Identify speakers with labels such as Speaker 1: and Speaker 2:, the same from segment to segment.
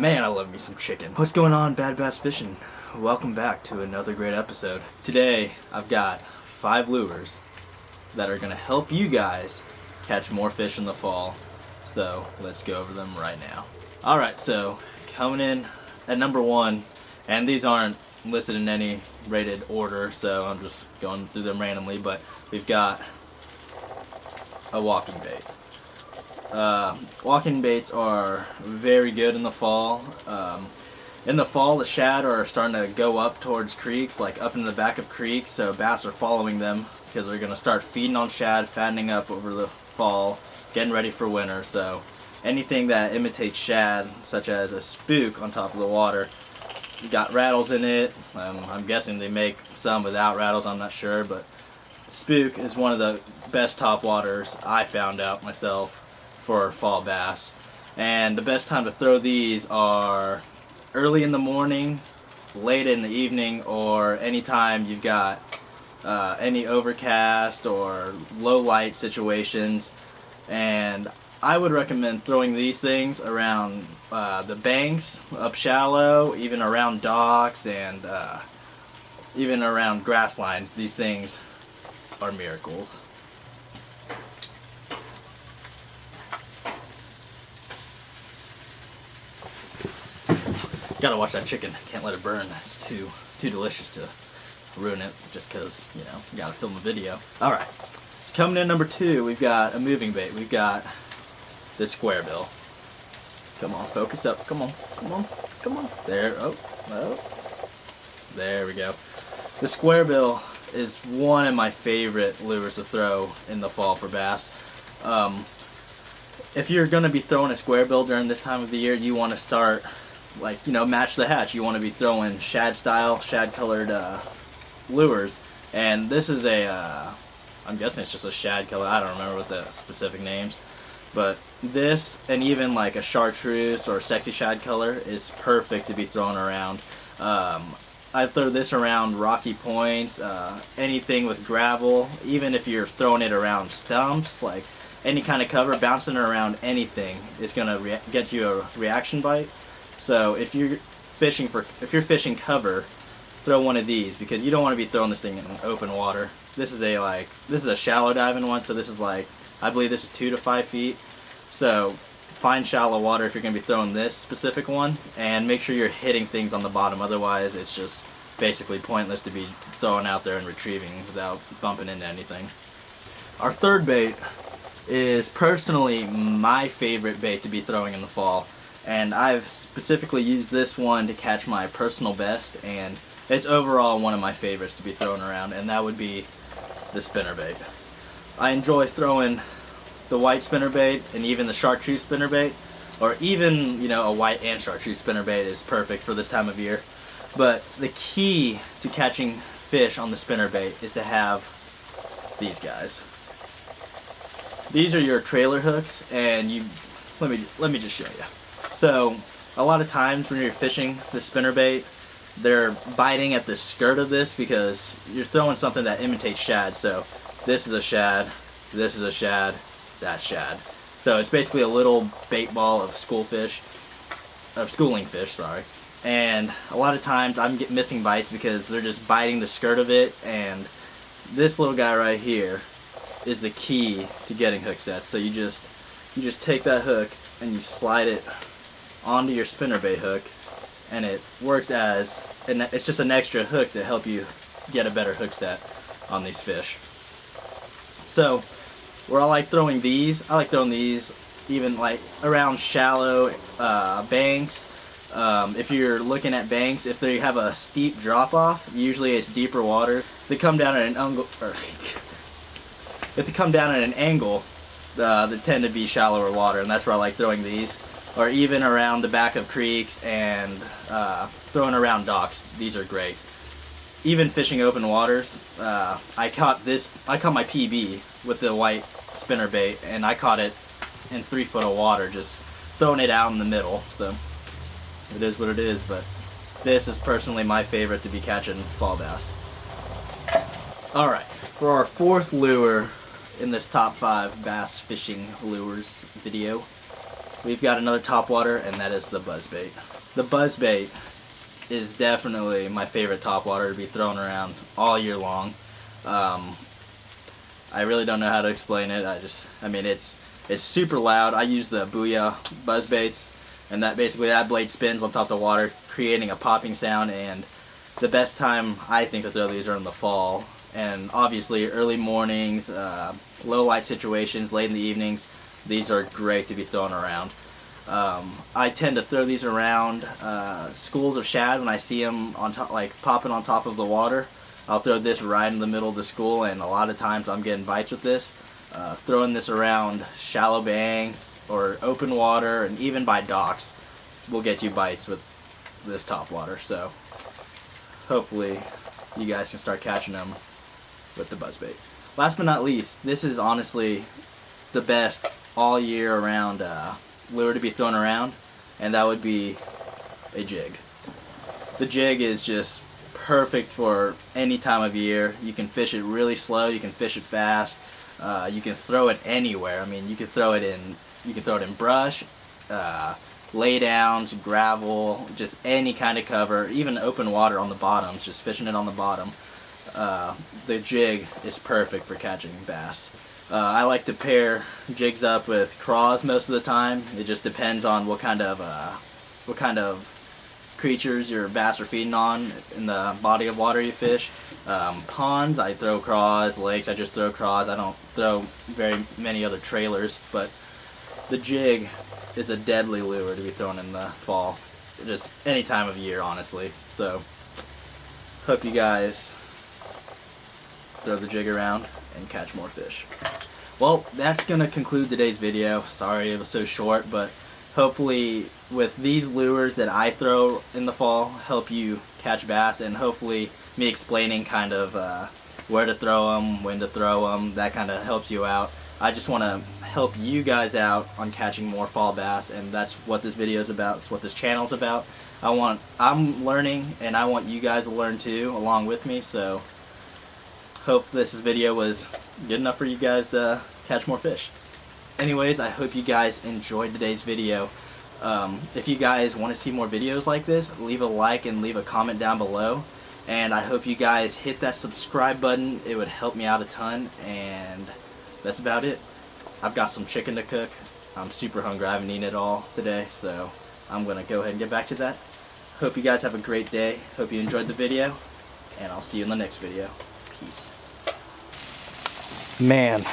Speaker 1: Man, I love me some chicken. What's going on, Bad Bass Fishing? Welcome back to another great episode. Today, I've got 5 lures that are going to help you guys catch more fish in the fall. So, let's go over them right now. Alright, so, coming in at number 1, and these aren't listed in any rated order, so I'm just going through them randomly, but we've got a walking bait. Walking baits are very good in the fall. In the fall, the shad are starting to go up towards creeks, like up in the back of creeks, so bass are following them because they're going to start feeding on shad, fattening up over the fall, getting ready for winter. So anything that imitates shad, such as a spook on top of the water, got rattles in it. I'm guessing they make some without rattles, I'm not sure, but spook is one of the best top waters I found out myself for fall bass. And the best time to throw these are early in the morning, late in the evening, or anytime you've got any overcast or low light situations. And I would recommend throwing these things around the banks, up shallow, even around docks, and even around grass lines. These things are miracles. Gotta watch that chicken. Can't let it burn. It's too delicious to ruin it just because, you know, you gotta film a video. Alright. So coming in number 2, we've got a moving bait. We've got this square bill. Come on, focus up. Come on, come on, come on. There. Oh. There we go. The square bill is one of my favorite lures to throw in the fall for bass. If you're gonna be throwing a square bill during this time of the year, you want to start, like, you know, match the hatch. You want to be throwing shad style, shad colored lures, and this is a I'm guessing it's just a shad color. I don't remember what the specific names, but this and even like a chartreuse or sexy shad color is perfect to be thrown around. I throw this around rocky points, anything with gravel, even if you're throwing it around stumps, like any kind of cover, bouncing around anything is gonna get you a reaction bite. So if you're fishing cover, throw one of these, because you don't want to be throwing this thing in open water. This is a shallow diving one, so this is like, I believe this is 2 to 5 feet. So find shallow water if you're going to be throwing this specific one, and make sure you're hitting things on the bottom. Otherwise, it's just basically pointless to be throwing out there and retrieving without bumping into anything. Our third bait is personally my favorite bait to be throwing in the fall. And I've specifically used this one to catch my personal best, and it's overall one of my favorites to be thrown around, and that would be the spinnerbait. I enjoy throwing the white spinnerbait and even the chartreuse spinnerbait, or even, you know, a white and chartreuse spinnerbait is perfect for this time of year. But the key to catching fish on the spinnerbait is to have these guys. These are your trailer hooks, and let me just show you. So a lot of times when you're fishing the spinnerbait, they're biting at the skirt of this because you're throwing something that imitates shad. So this is a shad, this is a shad, that's shad. So it's basically a little bait ball of schooling fish, sorry. And a lot of times I'm missing bites because they're just biting the skirt of it, and this little guy right here is the key to getting hook sets. So you just take that hook and you slide it onto your spinnerbait hook, and it works it's just an extra hook to help you get a better hook set on these fish. So where I like throwing these even like around shallow banks. If you're looking at banks, if they have a steep drop off, usually it's deeper water. If they come down at an angle, they tend to be shallower water, and that's where I like throwing these. Or even around the back of creeks and throwing around docks. These are great. Even fishing open waters, I caught my PB with the white spinnerbait, and I caught it in 3 foot of water, just throwing it out in the middle. So it is what it is, but this is personally my favorite to be catching fall bass. Alright, for our 4th lure in this top 5 bass fishing lures video, we've got another topwater, and that is the Buzzbait. The Buzzbait is definitely my favorite topwater to be thrown around all year long. I really don't know how to explain it. I mean, it's super loud. I use the Booyah Buzzbaits, and that blade spins on top of the water, creating a popping sound. And the best time I think to throw these are in the fall, and obviously early mornings, low light situations, late in the evenings. These are great to be thrown around. I tend to throw these around schools of shad when I see them on top, like popping on top of the water. I'll throw this right in the middle of the school, and a lot of times I'm getting bites with this. Throwing this around shallow banks or open water, and even by docks, will get you bites with this topwater. So hopefully you guys can start catching them with the Buzzbait. Last but not least, this is honestly the best all year around lure to be thrown around, and that would be a jig. The jig is just perfect for any time of year. You can fish it really slow, you can fish it fast, you can throw it anywhere. I mean, you can throw it in brush, lay downs, gravel, just any kind of cover, even open water on the bottoms, just fishing it on the bottom. The jig is perfect for catching bass. I like to pair jigs up with craws most of the time. It just depends on what kind of creatures your bass are feeding on in the body of water you fish. Ponds, I throw craws. Lakes, I just throw craws. I don't throw very many other trailers, but the jig is a deadly lure to be thrown in the fall. Just any time of year, honestly. So, hope you guys throw the jig around and catch more fish. Well, that's going to conclude today's video. Sorry it was so short, but hopefully with these lures that I throw in the fall help you catch bass, and hopefully me explaining kind of where to throw them, when to throw them, that kind of helps you out. I just want to help you guys out on catching more fall bass, and that's what this video is about. It's what this channel is about. I'm learning, and I want you guys to learn too along with me, so hope this video was good enough for you guys to catch more fish. Anyways, I hope you guys enjoyed today's video. If you guys want to see more videos like this, leave a like and leave a comment down below. And I hope you guys hit that subscribe button. It would help me out a ton. And that's about it. I've got some chicken to cook. I'm super hungry. I haven't eaten it all today, so I'm going to go ahead and get back to that. Hope you guys have a great day. Hope you enjoyed the video, and I'll see you in the next video. Peace. Man,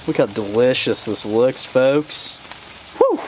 Speaker 1: look how delicious this looks, folks. Whew.